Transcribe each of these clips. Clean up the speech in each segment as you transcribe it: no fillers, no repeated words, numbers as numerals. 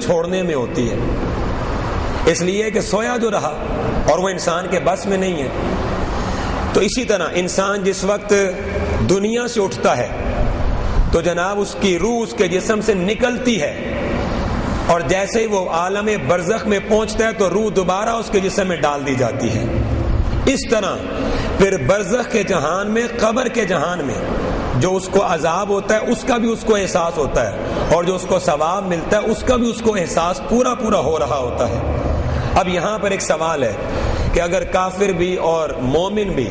چھوڑنے میں ہوتی ہے، اس لیے کہ سویا جو رہا اور وہ انسان کے بس میں نہیں ہے۔ تو اسی طرح انسان جس وقت دنیا سے اٹھتا ہے تو جناب اس کی روح اس کے جسم سے نکلتی ہے، اور جیسے ہی وہ عالم برزخ میں پہنچتا ہے تو روح دوبارہ اس کے جسم میں ڈال دی جاتی ہے۔ اس طرح پھر برزخ کے جہان میں، قبر کے جہان میں جو اس کو عذاب ہوتا ہے اس کا بھی اس کو احساس ہوتا ہے، اور جو اس کو ثواب ملتا ہے اس کا بھی اس کو احساس پورا ہو رہا ہوتا ہے۔ اب یہاں پر ایک سوال ہے کہ اگر کافر بھی اور مومن بھی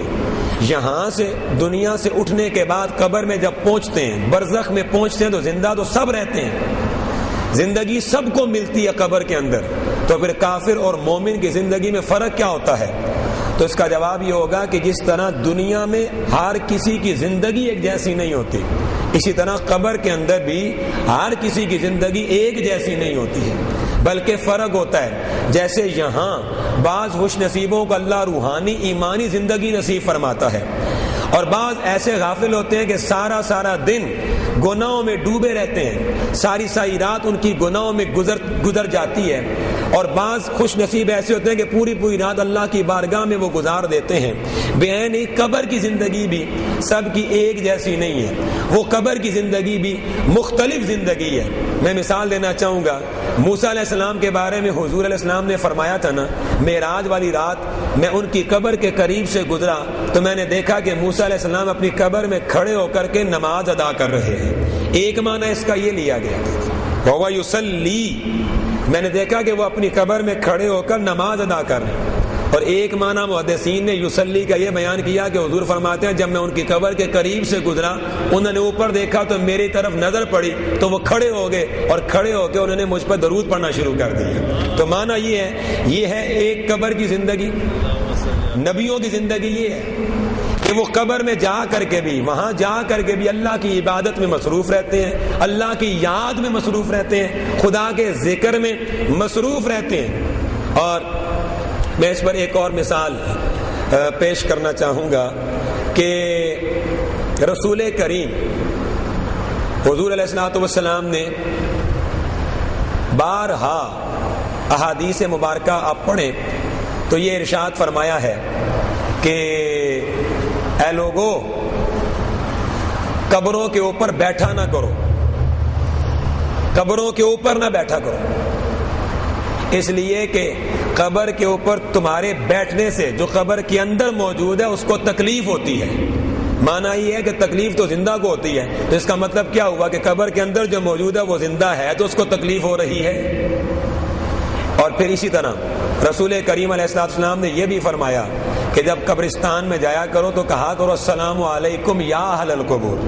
یہاں سے دنیا سے اٹھنے کے بعد قبر میں جب پہنچتے ہیں، برزخ میں پہنچتے ہیں، تو زندہ تو سب رہتے ہیں، زندگی سب کو ملتی ہے قبر کے اندر، تو پھر کافر اور مومن کی زندگی میں فرق کیا ہوتا ہے؟ تو اس کا جواب یہ ہوگا کہ جس طرح دنیا میں ہر کسی کی زندگی ایک جیسی نہیں ہوتی، اسی طرح قبر کے اندر بھی ہر کسی کی زندگی ایک جیسی نہیں ہوتی ہے، بلکہ فرق ہوتا ہے۔ جیسے یہاں بعض خوش نصیبوں کو اللہ روحانی ایمانی زندگی نصیب فرماتا ہے، اور بعض ایسے غافل ہوتے ہیں کہ سارا دن گناہوں میں ڈوبے رہتے ہیں، ساری رات ان کی گناہوں میں گزر جاتی ہے، اور بعض خوش نصیب ایسے ہوتے ہیں کہ پوری رات اللہ کی بارگاہ میں وہ گزار دیتے ہیں۔ بہن قبر کی زندگی بھی سب کی ایک جیسی نہیں ہے، وہ قبر کی زندگی بھی مختلف زندگی ہے۔ میں مثال دینا چاہوں گا، موسیٰ علیہ السلام کے بارے میں حضور علیہ السلام نے فرمایا تھا نا، معراج والی رات میں ان کی قبر کے قریب سے گزرا تو میں نے دیکھا کہ موسیٰ علیہ السلام اپنی قبر میں کھڑے ہو کر کے نماز ادا کر رہے ہیں۔ ایک معنی اس کا یہ لیا گیا، وَهُوَ يُصَلِّي، میں نے دیکھا کہ وہ اپنی قبر میں کھڑے ہو کر نماز ادا کر رہے ہیں، اور ایک معنی محدثین نے یصلی کا یہ بیان کیا کہ حضور فرماتے ہیں جب میں ان کی قبر کے قریب سے گزرا، انہوں نے اوپر دیکھا تو میری طرف نظر پڑی تو وہ کھڑے ہو گئے، اور کھڑے ہو کے انہوں نے مجھ پر درود پڑھنا شروع کر دیا۔ تو معنی یہ ہے ایک قبر کی زندگی، نبیوں کی زندگی یہ ہے کہ وہ قبر میں جا کر کے بھی، وہاں جا کر کے بھی اللہ کی عبادت میں مصروف رہتے ہیں، اللہ کی یاد میں مصروف رہتے ہیں، خدا کے ذکر میں مصروف رہتے ہیں۔ اور میں اس پر ایک اور مثال پیش کرنا چاہوں گا کہ رسول کریم حضور علیہ الصلوۃ والسلام نے بارہا احادیث مبارکہ آپ پڑھیں تو یہ ارشاد فرمایا ہے کہ اے لوگو قبروں کے اوپر بیٹھا نہ کرو، قبروں کے اوپر نہ بیٹھا کرو، اس لیے کہ قبر کے اوپر تمہارے بیٹھنے سے جو قبر کے اندر موجود ہے اس کو تکلیف ہوتی ہے۔ معنی یہ ہے کہ تکلیف تو زندہ کو ہوتی ہے، تو اس کا مطلب کیا ہوا کہ قبر کے اندر جو موجود ہے وہ زندہ ہے تو اس کو تکلیف ہو رہی ہے۔ اور پھر اسی طرح رسول کریم علیہ السلام نے یہ بھی فرمایا کہ جب قبرستان میں جایا کرو تو کہا کرو السلام علیکم یا اہل القبور۔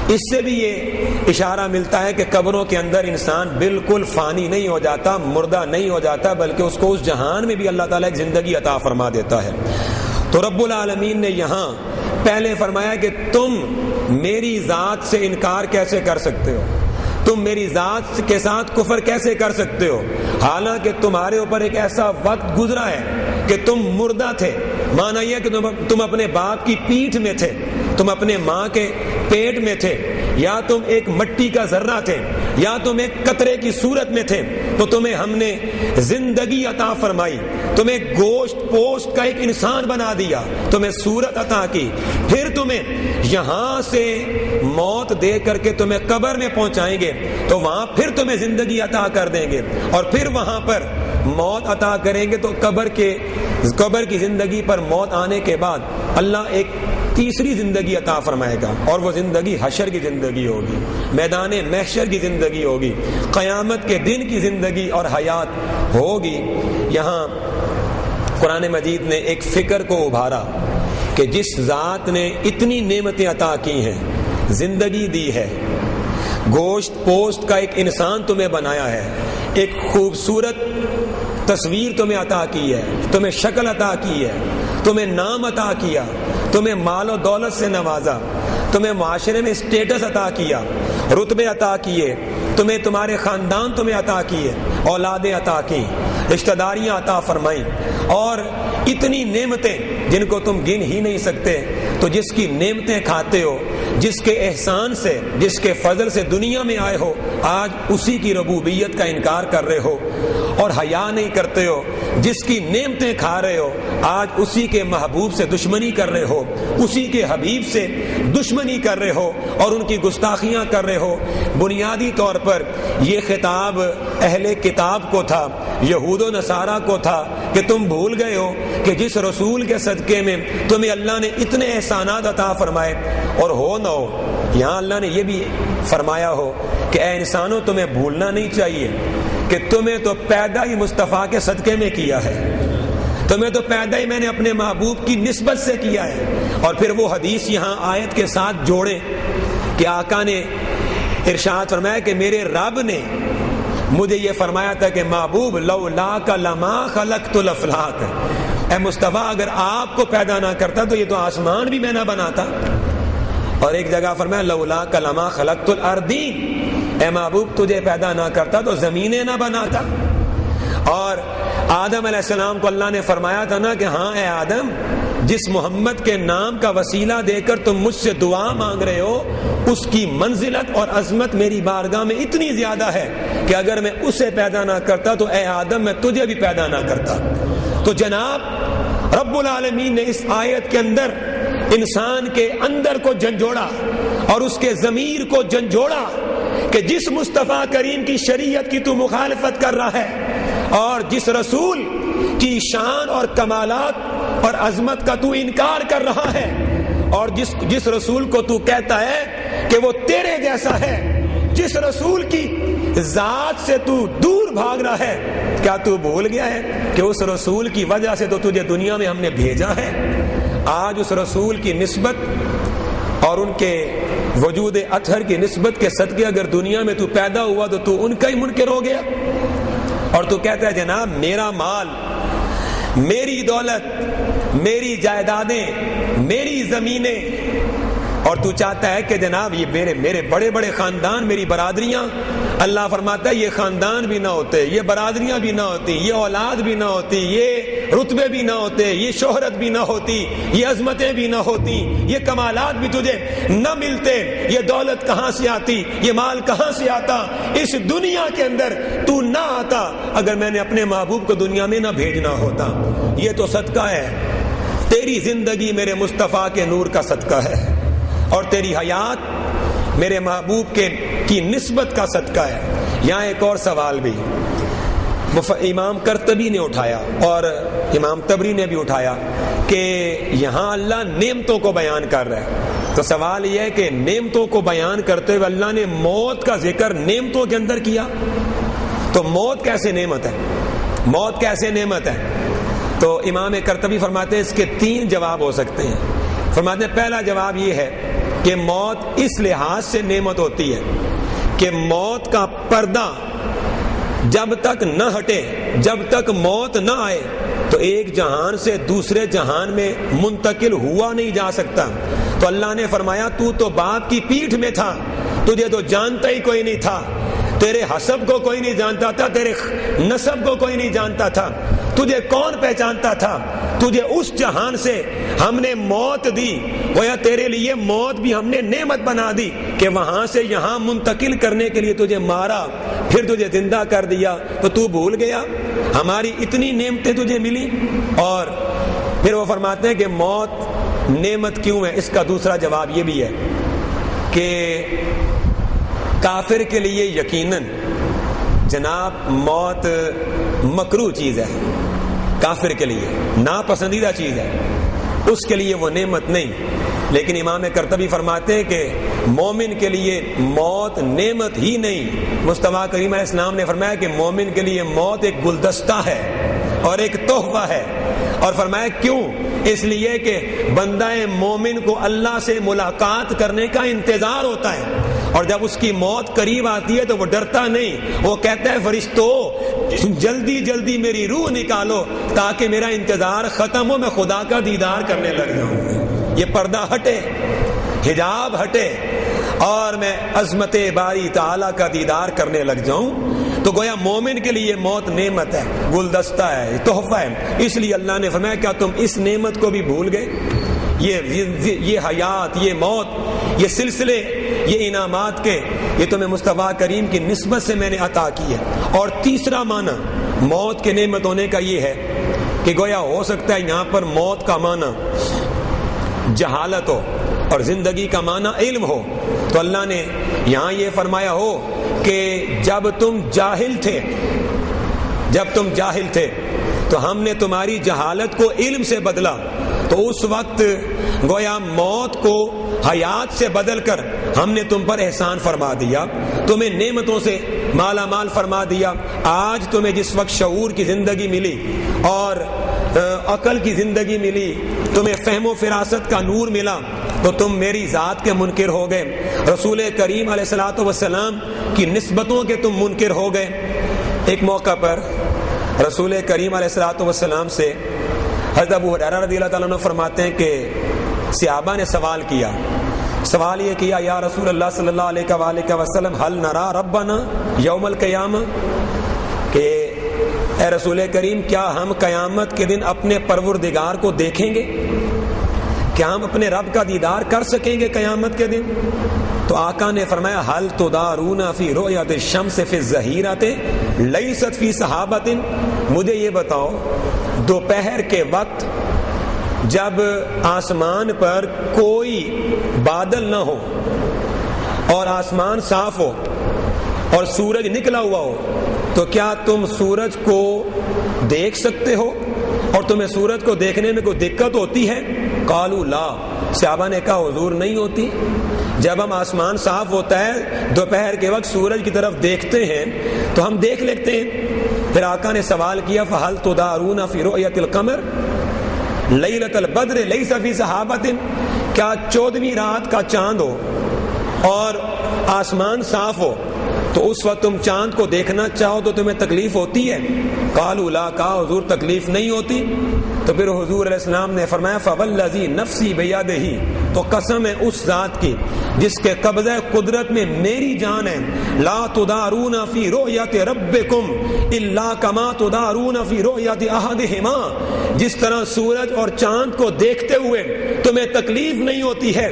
اس سے بھی یہ اشارہ ملتا ہے کہ قبروں کے اندر انسان بالکل فانی نہیں ہو جاتا، مردہ نہیں ہو جاتا، بلکہ اس کو اس جہان میں بھی اللہ تعالیٰ ایک زندگی عطا فرما دیتا ہے۔ تو رب العالمین نے یہاں پہلے فرمایا کہ تم میری ذات سے انکار کیسے کر سکتے ہو، تم میری ذات کے ساتھ کفر کیسے کر سکتے ہو، حالانکہ تمہارے اوپر ایک ایسا وقت گزرا ہے کہ تم مردہ تھے۔ مانا یہ کہ تم اپنے باپ کی پیٹھ میں تھے، تم اپنے ماں کے پیٹ میں تھے، یا تم ایک مٹی کا ذرہ تھے، یا تم ایک قطرے کی صورت میں تھے، تو تمہیں ہم نے زندگی عطا فرمائی، تمہیں گوشت پوشت کا ایک انسان بنا دیا، تمہیں صورت عطا کی، پھر تمہیں یہاں سے موت دے کر کے تمہیں قبر میں پہنچائیں گے، تو وہاں پھر تمہیں زندگی عطا کر دیں گے، اور پھر وہاں پر موت عطا کریں گے۔ تو قبر کی زندگی پر موت آنے کے بعد اللہ ایک تیسری زندگی عطا فرمائے گا، اور وہ زندگی حشر کی زندگی ہوگی، میدان محشر کی زندگی ہوگی، قیامت کے دن کی زندگی اور حیات ہوگی۔ یہاں قرآن مجید نے ایک فکر کو ابھارا کہ جس ذات نے اتنی نعمتیں عطا کی ہیں، زندگی دی ہے، گوشت پوشت کا ایک انسان تمہیں بنایا ہے، ایک خوبصورت تصویر تمہیں عطا کی ہے، تمہیں شکل عطا کی ہے، تمہیں نام عطا کیا، تمہیں مال و دولت سے نوازا، تمہیں معاشرے میں اسٹیٹس عطا کیا، رتبے عطا کیے، تمہیں تمہارے خاندان تمہیں عطا کیے، اولادیں عطا کی، رشتہ داریاں عطا فرمائیں، اور اتنی نعمتیں جن کو تم گن ہی نہیں سکتے. تو جس کی نعمتیں کھاتے ہو، جس کے احسان سے، جس کے فضل سے دنیا میں آئے ہو، آج اسی کی ربوبیت کا انکار کر رہے ہو اور حیا نہیں کرتے ہو. جس کی نعمتیں کھا رہے ہو، آج اسی کے محبوب سے دشمنی کر رہے ہو، اسی کے حبیب سے دشمنی کر رہے ہو اور ان کی گستاخیاں کر رہے ہو. بنیادی طور پر یہ خطاب اہل کتاب کو تھا، یہود و نصارہ کو تھا کہ تم بھول گئے ہو کہ جس رسول کے صدقے میں تمہیں اللہ نے اتنے احسانات عطا فرمائے، اور ہو نہ ہو یہاں اللہ نے یہ بھی فرمایا ہو کہ اے انسانوں تمہیں بھولنا نہیں چاہیے کہ تمہیں تو پیدا ہی مصطفیٰ کے صدقے میں کیا ہے، تمہیں تو پیدا ہی میں نے اپنے محبوب کی نسبت سے کیا ہے. اور پھر وہ حدیث یہاں آیت کے ساتھ جوڑے کہ آقا نے ارشاد فرمایا کہ میرے رب نے مجھے یہ فرمایا تھا کہ محبوب لولاک لما خلقت الافلاک، اے مصطفیٰ اگر آپ کو پیدا نہ کرتا تو یہ تو آسمان بھی میں نہ بناتا. اور ایک جگہ فرمایا لولاک لما خلقت الارضین، اے محبوب تجھے پیدا نہ کرتا تو زمینیں نہ بناتا. اور آدم علیہ السلام کو اللہ نے فرمایا تھا نا کہ ہاں اے آدم، جس محمد کے نام کا وسیلہ دے کر تم مجھ سے دعا مانگ رہے ہو، اس کی منزلت اور عظمت میری بارگاہ میں اتنی زیادہ ہے کہ اگر میں اسے پیدا نہ کرتا تو اے آدم میں تجھے بھی پیدا نہ کرتا. تو جناب رب العالمین نے اس آیت کے اندر انسان کے اندر کو جھنجھوڑا اور اس کے ضمیر کو جھنجھوڑا کہ جس مصطفیٰ کریم کی شریعت کی تو مخالفت کر رہا ہے اور جس رسول کی شان اور کمالات اور عظمت کا تو انکار کر رہا ہے، اور جس رسول کو تو کہتا ہے کہ وہ تیرے جیسا ہے، جس رسول کی ذات سے تو دور بھاگ رہا ہے، کیا تو بھول گیا ہے کہ اس رسول کی وجہ سے تو تجھے دنیا میں ہم نے بھیجا ہے؟ آج اس رسول کی نسبت اور ان کے وجود اطہر کی نسبت کے صدقے اگر دنیا میں تو پیدا ہوا تو ان کا ہی منکر ہو گیا. اور تو کہتا ہے جناب میرا مال، میری دولت، میری جائیدادیں، میری زمینیں، اور تو چاہتا ہے کہ جناب یہ میرے بڑے بڑے خاندان، میری برادریاں. اللہ فرماتا ہے یہ خاندان بھی نہ ہوتے، یہ برادریاں بھی نہ ہوتی، یہ اولاد بھی نہ ہوتی، یہ رتبے بھی نہ ہوتے، یہ شہرت بھی نہ ہوتی، یہ عظمتیں بھی نہ ہوتی، یہ کمالات بھی تجھے نہ ملتے، یہ دولت کہاں سے آتی، یہ مال کہاں سے آتا، اس دنیا کے اندر تو نہ آتا اگر میں نے اپنے محبوب کو دنیا میں نہ بھیجنا ہوتا. یہ تو صدقہ ہے، تیری زندگی میرے مصطفیٰ کے نور کا صدقہ ہے، اور تیری حیات میرے محبوب کی نسبت کا صدقہ ہے. یہاں ایک اور سوال بھی امام قرطبی نے اٹھایا اور امام طبری نے بھی اٹھایا کہ یہاں اللہ نعمتوں کو بیان کر رہا ہے. تو سوال یہ ہے کہ نعمتوں کو بیان کرتے ہوئے اللہ نے موت کا ذکر نعمتوں کے اندر کیا، تو موت کیسے نعمت ہے؟ موت کیسے نعمت ہے؟ تو امام قرطبی فرماتے ہیں اس کے 3 جواب ہو سکتے ہیں. فرماتے ہیں پہلا جواب یہ ہے کہ موت اس لحاظ سے نعمت ہوتی ہے کہ موت کا پردہ جب تک نہ ہٹے، جب تک موت نہ آئے تو ایک جہان سے دوسرے جہان میں منتقل ہوا نہیں جا سکتا. تو اللہ نے فرمایا تو باپ کی پیٹھ میں تھا، تجھے تو جانتا ہی کوئی نہیں تھا، تیرے حسب کو کوئی نہیں جانتا تھا، تیرے نسب کو کوئی نہیں جانتا تھا، تجھے کون پہچانتا تھا؟ تجھے اس جہان سے ہم نے موت دی، گویا تیرے لیے موت بھی ہم نے نعمت بنا دی کہ وہاں سے یہاں منتقل کرنے کے لیے تجھے مارا، پھر تجھے زندہ کر دیا. تو تو بھول گیا ہماری اتنی نعمتیں تجھے ملی؟ اور پھر وہ فرماتے ہیں کہ موت نعمت کیوں ہے؟ اس کا دوسرا جواب یہ بھی ہے کہ کافر کے لیے یقیناً جناب موت مکروہ چیز ہے، کافر کے لیے ناپسندیدہ چیز ہے، اس کے لیے وہ نعمت نہیں. لیکن امام قرطبی فرماتے ہیں کہ مومن کے لیے موت نعمت ہی نہیں. مصطفیٰ کریم علیہ السلام نے فرمایا کہ مومن کے لیے موت ایک گلدستہ ہے اور ایک تحفہ ہے. اور فرمایا کیوں؟ اس لیے کہ بندہ مومن کو اللہ سے ملاقات کرنے کا انتظار ہوتا ہے، اور جب اس کی موت قریب آتی ہے تو وہ ڈرتا نہیں، وہ کہتا ہے فرشتوں جلدی جلدی میری روح نکالو تاکہ میرا انتظار ختم ہو، میں خدا کا دیدار کرنے لگ جاؤں. یہ پردہ ہٹے، حجاب ہٹے، اور میں عظمت باری تعالیٰ کا دیدار کرنے لگ جاؤں تو گویا مومن کے لیے موت نعمت ہے، گلدستہ ہے، تحفہ ہے۔ اس لیے اللہ نے فرمایا کیا تم اس نعمت کو بھی بھول گئے؟ یہ حیات، یہ موت، یہ سلسلے، یہ انعامات کے، یہ تمہیں مصطفیٰ کریم کی نسبت سے میں نے عطا کی ہے۔ اور تیسرا معنی موت کے نعمت ہونے کا یہ ہے کہ گویا ہو سکتا ہے یہاں پر موت کا معنی جہالت ہو اور زندگی کا معنی علم ہو، تو اللہ نے یہاں یہ فرمایا ہو کہ جب تم جاہل تھے تو ہم نے تمہاری جہالت کو علم سے بدلا، تو اس وقت گویا موت کو حیات سے بدل کر ہم نے تم پر احسان فرما دیا، تمہیں نعمتوں سے مالا مال فرما دیا۔ آج تمہیں جس وقت شعور کی زندگی ملی اور عقل کی زندگی ملی، تمہیں فہم و فراست کا نور ملا، تو تم میری ذات کے منکر ہو گئے، رسول کریم علیہ الصلوۃ والسلام کی نسبتوں کے تم منکر ہو گئے۔ ایک موقع پر رسول کریم علیہ الصلوۃ والسلام سے حضرت ابو ہریرہ رضی اللہ تعالیٰ عنہ فرماتے ہیں کہ صحابہ نے سوال یہ کیا یا رسول اللہ صلی اللہ علیہ وآلہ وسلم هل نرى ربنا یوم القیامہ، کہ اے رسول کریم کیا ہم قیامت کے دن اپنے پروردگار کو دیکھیں گے؟ کیا ہم اپنے رب کا دیدار کر سکیں گے قیامت کے دن؟ تو آقا نے فرمایا هل تدارون فی رؤیت الشمس فی الظہیرۃ لیست فی صحابۃ، مجھے یہ بتاؤ دوپہر کے وقت جب آسمان پر کوئی بادل نہ ہو اور آسمان صاف ہو اور سورج نکلا ہوا ہو، تو کیا تم سورج کو دیکھ سکتے ہو اور تمہیں سورج کو دیکھنے میں کوئی دقت ہوتی ہے؟ قالوا لا، صحابہ نے کہا حضور نہیں ہوتی، جب ہم آسمان صاف ہوتا ہے دوپہر کے وقت سورج کی طرف دیکھتے ہیں تو ہم دیکھ لیتے ہیں۔ پھر آقا نے سوال کیا فہل تدارون فی رؤیت القمر لیلۃ البدر لیس فی صحابۃ، کیا 14ویں رات کا چاند ہو اور آسمان صاف ہو تو اس وقت تم چاند کو دیکھنا چاہو تو تمہیں تکلیف ہوتی ہے؟ قالوا لا، کہا حضور تکلیف نہیں ہوتی۔ تو پھر حضور علیہ السلام نے فرمایا فوالذی نفسی بیدہ، تو قسم ہے اس ذات کی جس کے قبضہ قدرت میں میری جان ہے، لا تدارون فی رؤیت ربکم الا کما تدارون فی رؤیت احدہما، جس طرح سورج اور چاند کو دیکھتے ہوئے تمہیں تکلیف نہیں ہوتی ہے،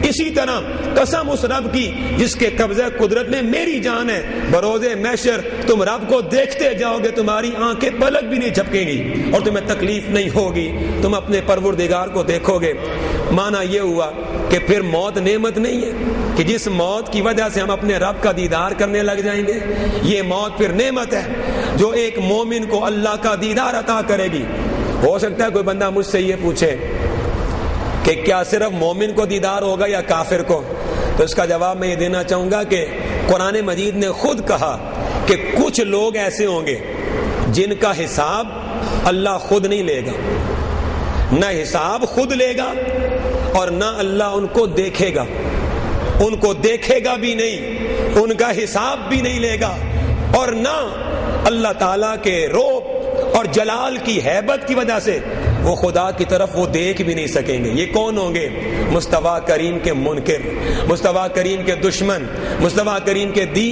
اسی طرح قسم اس رب کی جس کے قبضہ قدرت میں میری جان ہے، بروز محشر تم رب کو دیکھتے جاؤ گے، تمہاری آنکھیں پلک بھی نہیں جھپکیں گی اور تمہیں تکلیف نہیں ہوگی، تم اپنے پروردگار کو دیکھو گے۔ معنی یہ ہوا کہ پھر موت نعمت نہیں ہے کہ جس موت کی وجہ سے ہم اپنے رب کا دیدار کرنے لگ جائیں گے، یہ موت پھر نعمت ہے جو ایک مومن کو اللہ کا دیدار عطا کرے گی۔ ہو سکتا ہے کوئی بندہ مجھ سے یہ پوچھے کہ کیا صرف مومن کو دیدار ہوگا یا کافر کو؟ تو اس کا جواب میں یہ دینا چاہوں گا کہ قرآن مجید نے خود کہا کہ کچھ لوگ ایسے ہوں گے جن کا حساب اللہ خود نہیں لے گا، نہ حساب خود لے گا اور نہ اللہ ان کو دیکھے گا، ان کو دیکھے گا بھی نہیں، ان کا حساب بھی نہیں لے گا، اور نہ اللہ تعالیٰ کے روب اور جلال کی ہیبت کی وجہ سے وہ خدا کی طرف وہ دیکھ بھی نہیں سکیں گے۔ یہ کون ہوں گے؟ مصطفیٰ کریم کے منکر، مصطفیٰ کریم کے دشمن، مصطفیٰ کریم کے دین